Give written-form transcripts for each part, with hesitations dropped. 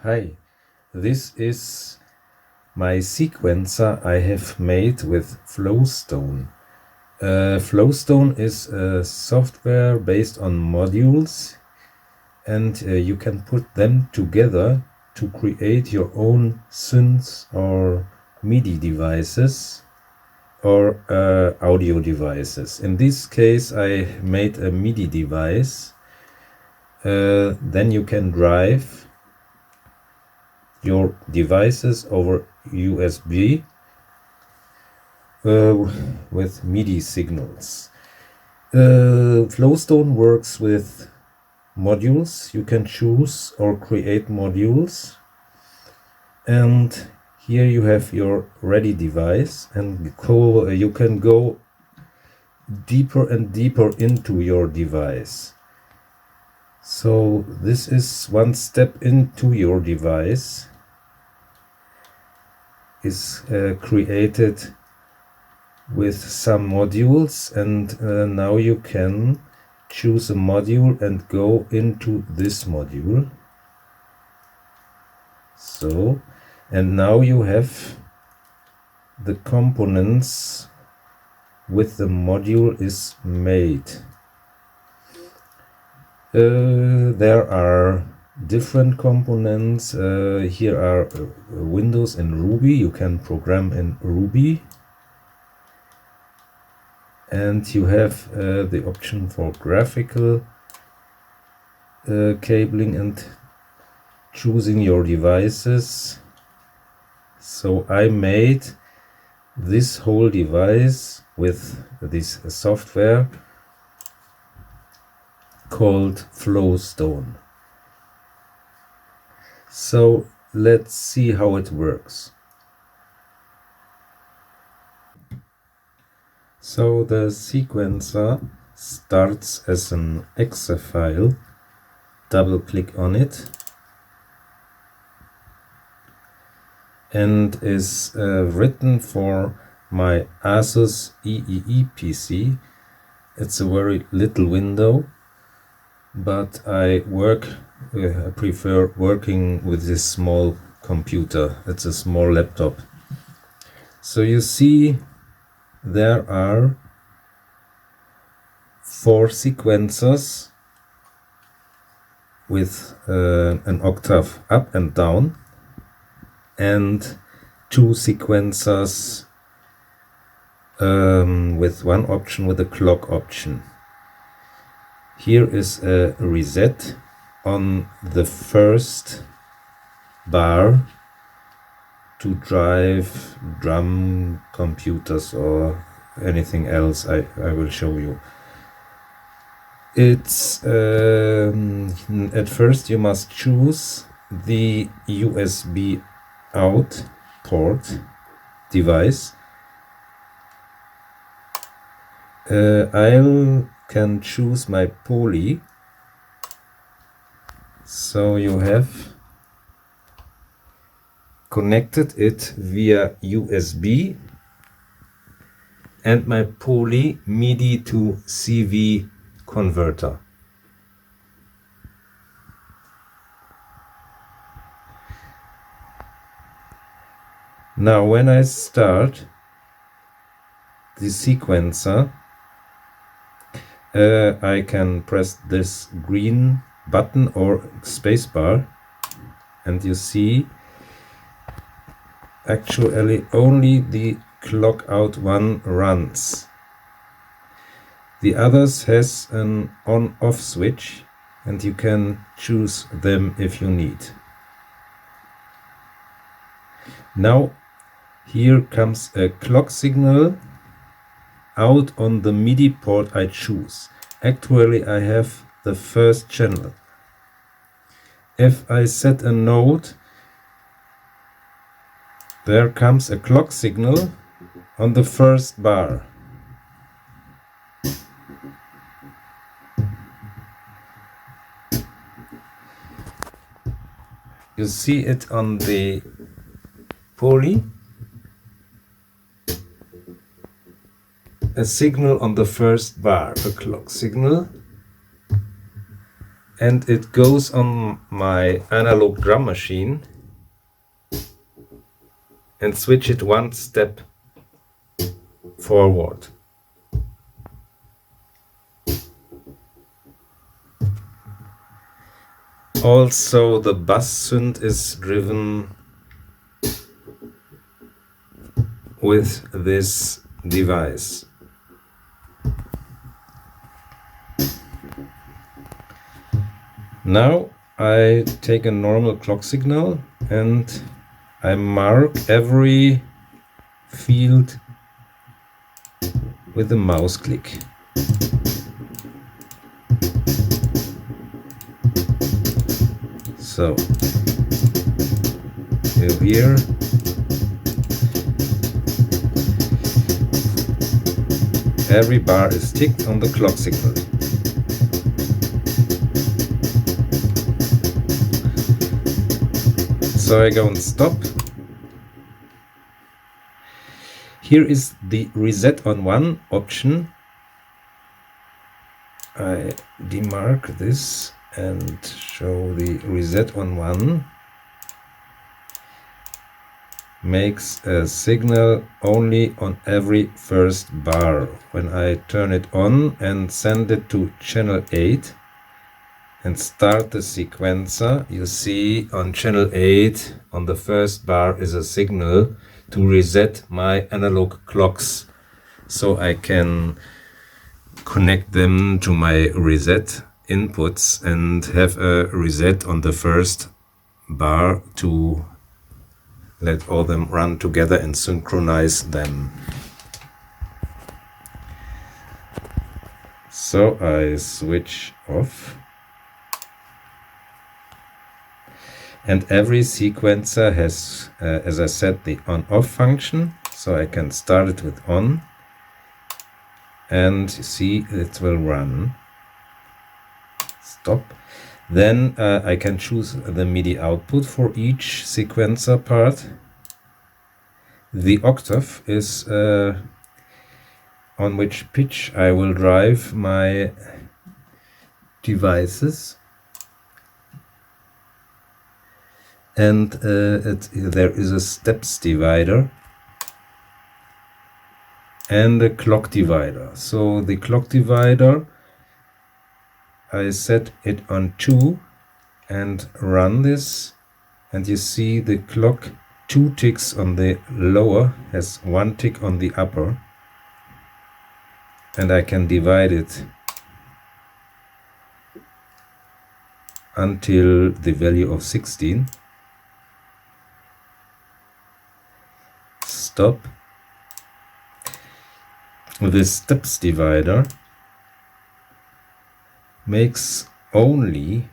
Hi, this is my sequencer I have made with Flowstone. Flowstone is a software based on modules, and you can put them together to create your own synths or MIDI devices or audio devices. In this case I made a MIDI device. Then you can drive your devices over USB with MIDI signals. Flowstone works with modules. You can choose or create modules, and here you have your ready device, and you can go deeper and deeper into your device. So this is one step into your device is created with some modules, and now you can choose a module and go into this module. So, and now you have the components with the module is made. There are different components. Here are windows in Ruby. You can program in Ruby, and you have the option for graphical cabling and choosing your devices. So I made this whole device with this software called Flowstone. So let's see how it works. So the sequencer starts as an exe file. Double click on it and is written for my Asus eee-PC. It's a very little window, but I prefer working with this small computer. It's a small laptop. So you see there are 4 sequencers with an octave up and down, and 2 sequencers with one option with a clock option. Here is a reset on the first bar to drive drum computers or anything else I will show you. It's at first you must choose the USB out port device. I can choose my poly. So you have connected it via USB, and my poly MIDI to CV converter. Now when I start the sequencer, I can press this green button or spacebar, and you see actually only the clock out one runs. The others has an on-off switch, and you can choose them if you need. Now here comes a clock signal out on the MIDI port I choose. Actually I have the first channel. If I set a note, there comes a clock signal on the first bar. You see it on the poly. A signal on the first bar, a clock signal, and it goes on my analog drum machine and switch it one step forward. Also, the bass synth is driven with this device. Now I take a normal clock signal and I mark every field with a mouse click. So here every bar is ticked on the clock signal. So I go and stop. Here is the reset on 1 option. I demark this and show the reset on 1. Makes a signal only on every first bar. When I turn it on and send it to channel 8 and start the sequencer, you see on channel 8 on the first bar is a signal to reset my analog clocks, so I can connect them to my reset inputs and have a reset on the first bar to let all them run together and synchronize them. So I switch off. And every sequencer has, as I said, the on-off function, so I can start it with on, and see it will run. Stop. Then I can choose the MIDI output for each sequencer part. The octave is on which pitch I will drive my devices. And there is a steps divider and a clock divider. So the clock divider, I set it on 2 and run this, and you see the clock 2 ticks on the lower has 1 tick on the upper, and I can divide it until the value of 16. Stop. The steps divider makes only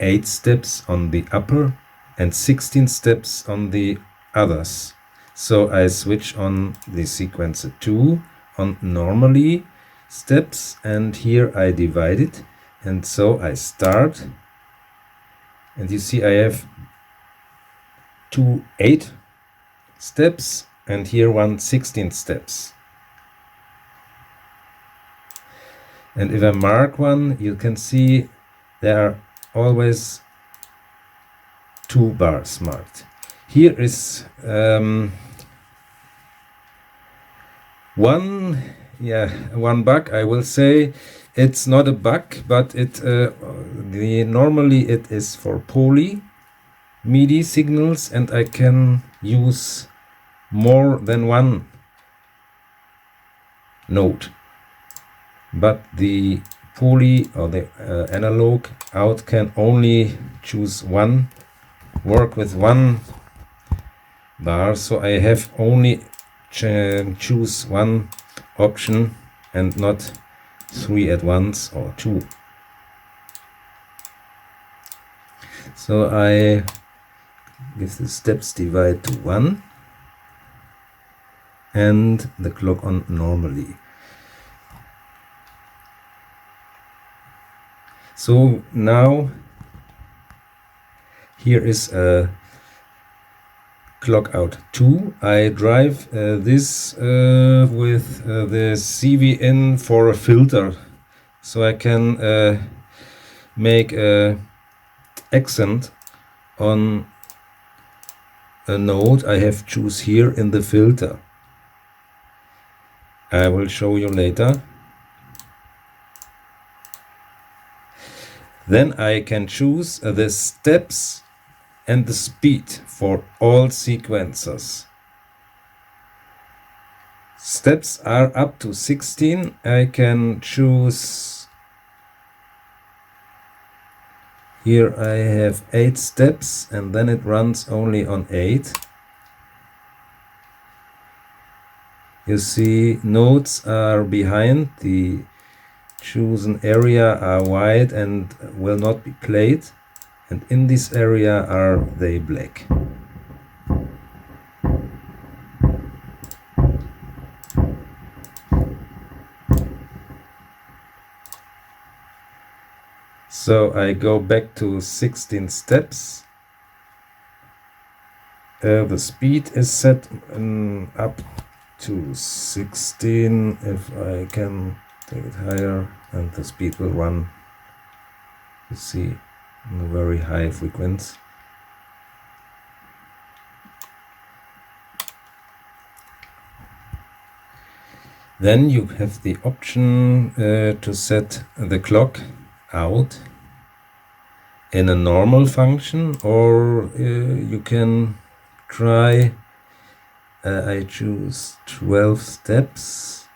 8 steps on the upper and 16 steps on the others. So I switch on the sequencer 2 on normally steps, and here I divide it, and so I start, and you see I have 2 8 steps and here 1 16 steps. And if I mark one, you can see there are always 2 bars marked. Here is one bug. I will say it's not a bug, but normally it is for poly MIDI signals, and I can use more than one note, but the poly or the analog out can only choose one, work with one bar, so I have only choose one option and not 3 at once or 2. So I give the steps divide to 1 and the clock on normally. So now here is a clock out 2. I drive this with the CV in for a filter, so I can make a accent on a node I have choose here in the filter. I will show you later. Then I can choose the steps and the speed for all sequencers. Steps are up to 16. I can choose, here I have 8 steps, and then it runs only on 8. You see, nodes are behind the chosen area are white and will not be played, and in this area are they black. So I go back to 16 steps. The speed is set up to 16. If I can take it higher, and the speed will run, you see, in a very high frequency. Then you have the option to set the clock out in a normal function, or you can try, I choose 12 steps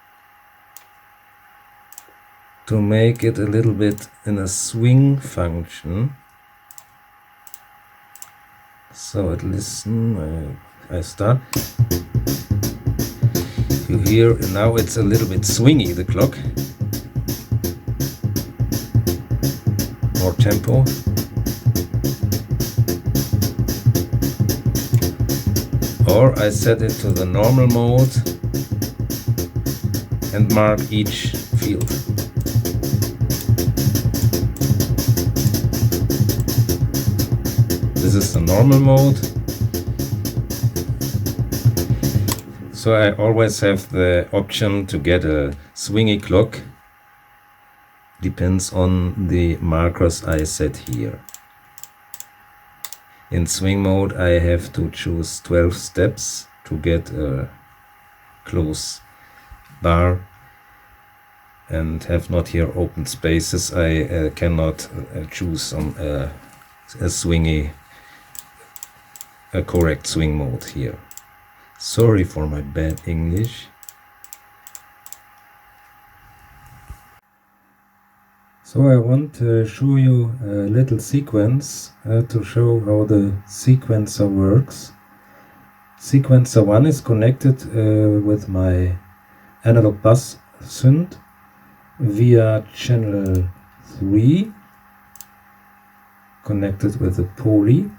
to make it a little bit in a swing function. So at listen, I start. You hear now it's a little bit swingy, the clock. More tempo. Or I set it to the normal mode and mark each field. This is the normal mode. So I always have the option to get a swingy clock. Depends on the markers I set here. In swing mode I have to choose 12 steps to get a close bar, and have not here open spaces. I cannot choose on a correct swing mode here. Sorry for my bad English. So I want to show you a little sequence to show how the sequencer works. Sequencer 1 is connected with my analog bus synth via channel 3, connected with a poly,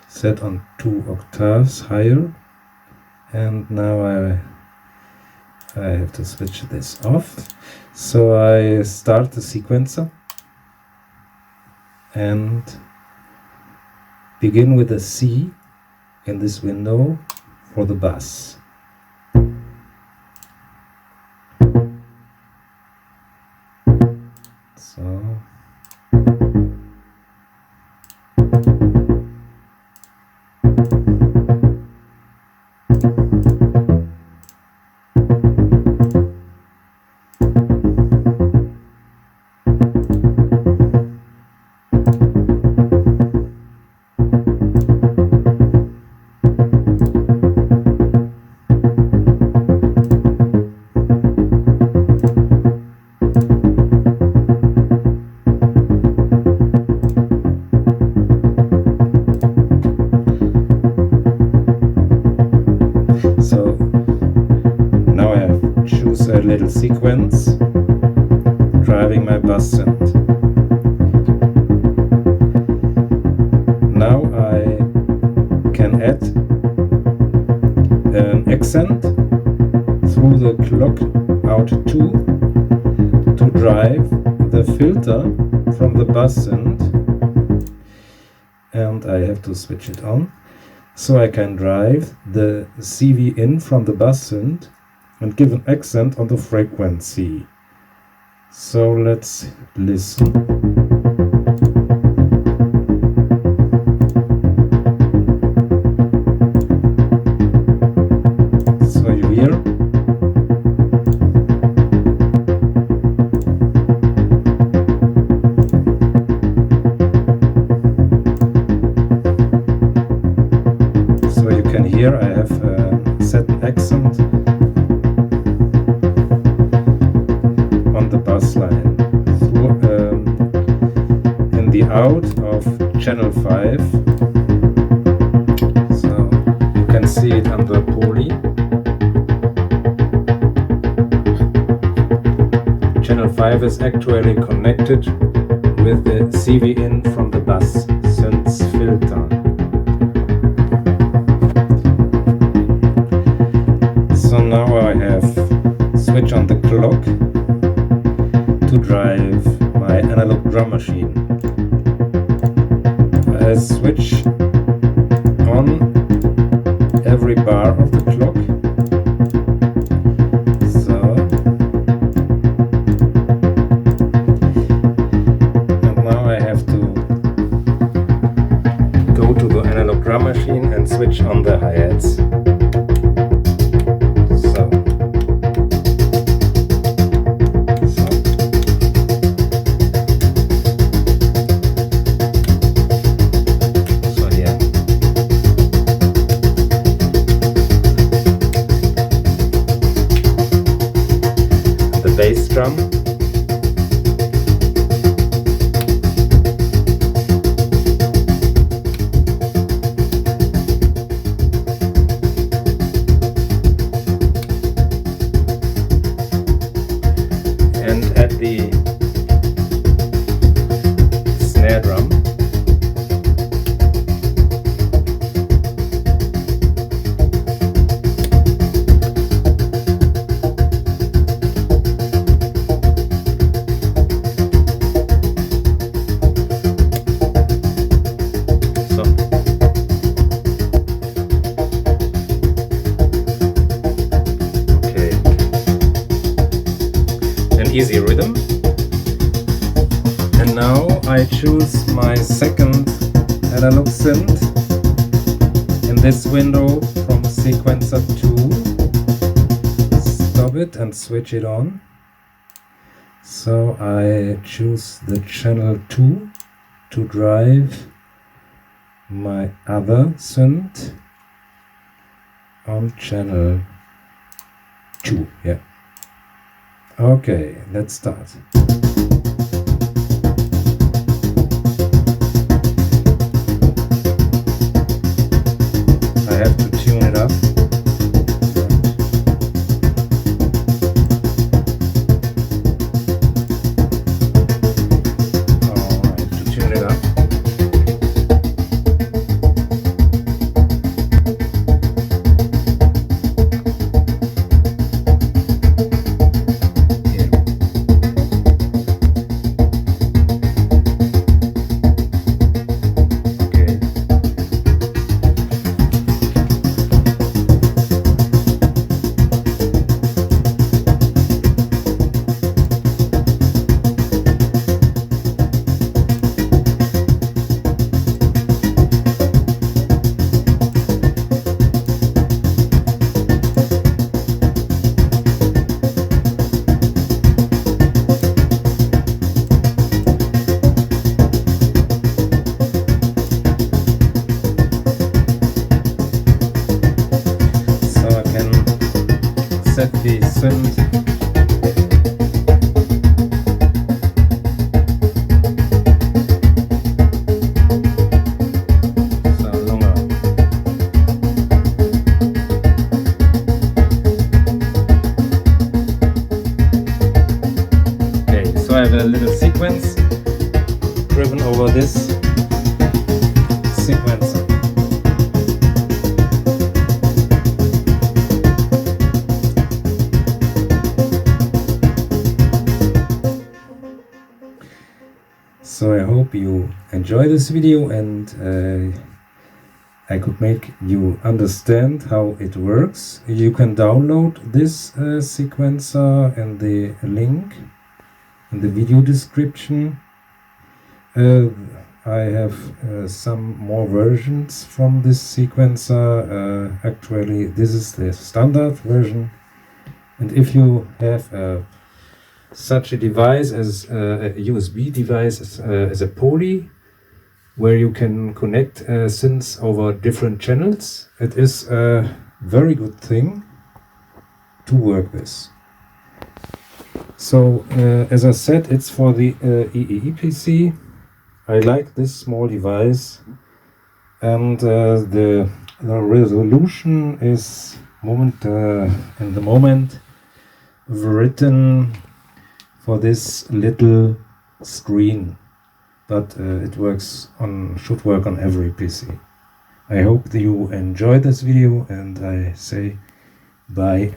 set on 2 octaves higher, and now I have to switch this off. So I start the sequencer and begin with a C in this window for the bus. So now I have choose a little sequence driving my bus synth. Now I can add an accent through the clock out 2 to drive the filter from the bus synth, and I have to switch it on. So I can drive the CV in from the bus synth and give an accent on the frequency. So let's listen. So you hear? So you can hear I have set an accent on the bass line through, in the out of channel 5. So you can see it under Poly. Channel 5 is actually connected with the CV in from the Asus-Synths filter. So now I have switch on the clock to drive my analog drum machine. I switch on every bar of the clock. So, and now I have to go to the analog drum machine and switch on the hi-hats. Bass drum. And at the snare drum. Easy rhythm. And now I choose my second analog synth in this window from sequencer 2. Stop it and switch it on. So I choose the channel 2 to drive my other synth on channel 2. Yeah. Okay, let's start. I have to tune it up. Oh, I have to tune it up. Set the synth so longer. Okay, so I have a little sequence driven over this sequencer. So I hope you enjoy this video and I could make you understand how it works. You can download this sequencer in the link in the video description. I have some more versions from this sequencer. Actually, this is the standard version, and if you have such a device as a USB device as a Poly, where you can connect synths over different channels, it is a very good thing to work with. So as I said, it's for the eee-PC. I like this small device, and the resolution is in the moment written for this little screen, but it should work on every PC. I hope that you enjoyed this video, and I say bye.